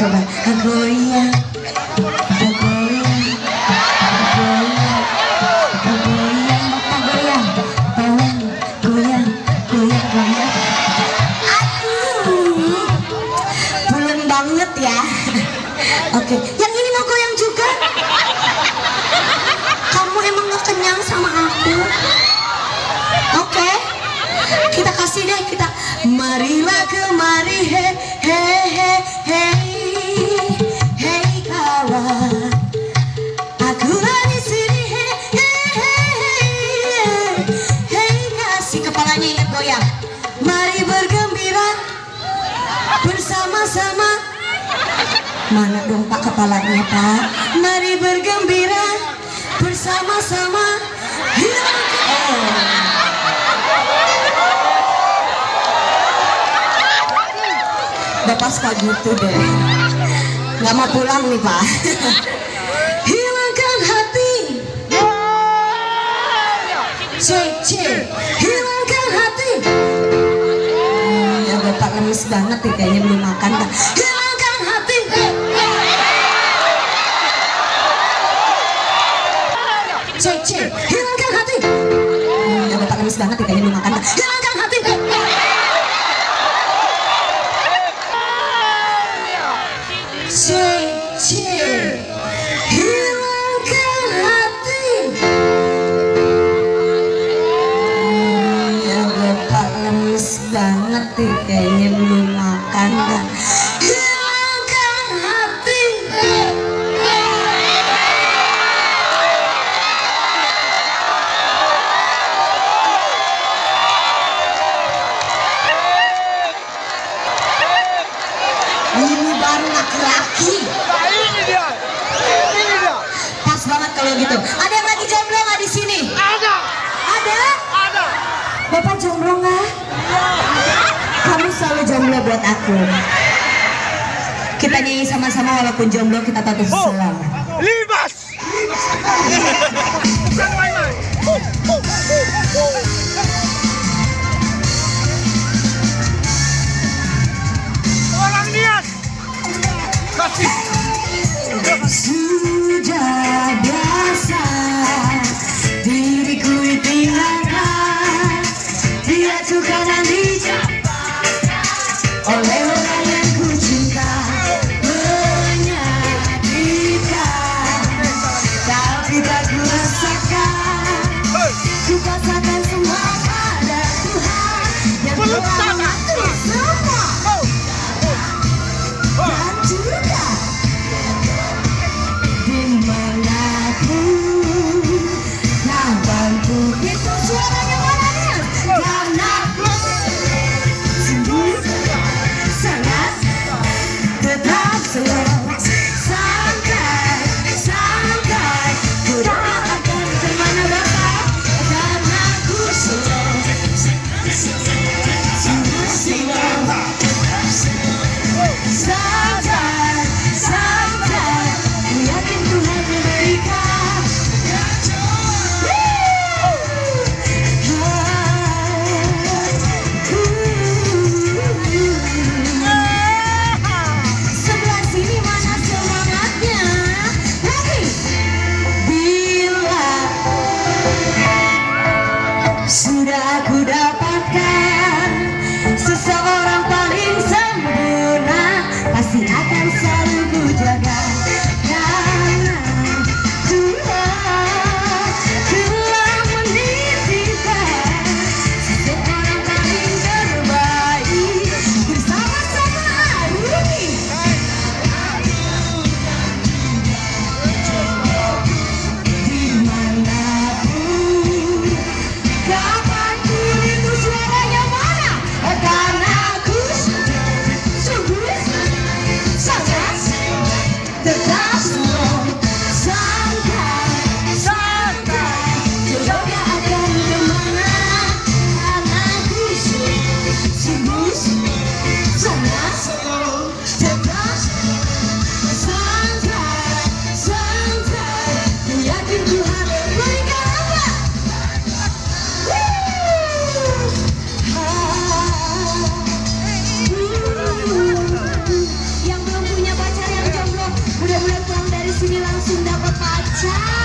Coba goyang, goyang, goyang, goyang, bapak goyang, tolong goyang, goyang, goyang. Aduh, pulen banget ya. Oke, yang ini mau goyang juga. Kamu emang gak kenyang sama aku? Oke, kita kasih deh, kita marilah kemari, he he he he he kawan, akulah di sini, he he he he kasih kepalanya ingat goyang. Mari bergembira bersama-sama. Mana dong Pak kepalanya Pak? Mari bergembira bersama-sama. Bapak suka gitu deh, nggak mau pulang nih Pak. Hilangkan hati, hilangkan hati. Ya Bapak lemes banget nih, kayaknya belum makan Pak. Hilangkan hati, hilangkan hati. Ya Bapak lemes banget nih, kayaknya belum makan Pak. Hilangkan hati. Hilangkan hati. Ya Bapak lemes banget nih, kayaknya belum makan dah. Hilangkan hati. Ini baru laki-laki. Pas banget kalau gitu. Ada yang lagi jomblo nggak di sini? Ada. Ada? Ada. Bapak jomblo nggak? Kamu selalu jomblo buat aku. Kita nyanyi sama-sama walaupun jomblo, kita tetap selalu. Libas. Bukan main-main. Orang niat. Kasih. Sudah biasa diriku ditinggalkan, dijatuhkan dan dicapai oleh orang yang ku cinta. Menyakitkan, tapi tak ku rasakan. Ku pasrahkan semua pada Tuhan yang telah mengatur semua. Dan juga dimanapun, kapanpun, itu suaranya mana nih? Karena aku sungguh sangat tetap selalu santai, santai. Ku tak akan kemana Bapak, karena aku selalu sungguh santai, santai. Ku yakin Tuhan memberikan. Sebelah sini mana semangatnya? Lagi. Bila sudah aku dapatkan seseorang paling sempurna, pasti akan selalu ku jaga. Karena telah menitipkan seseorang paling terbaik bersama-sama Rudy. Dimanapun, kapanpun, itu suaranya mana? Karena aku sungguh sangat langsung dapat pacar.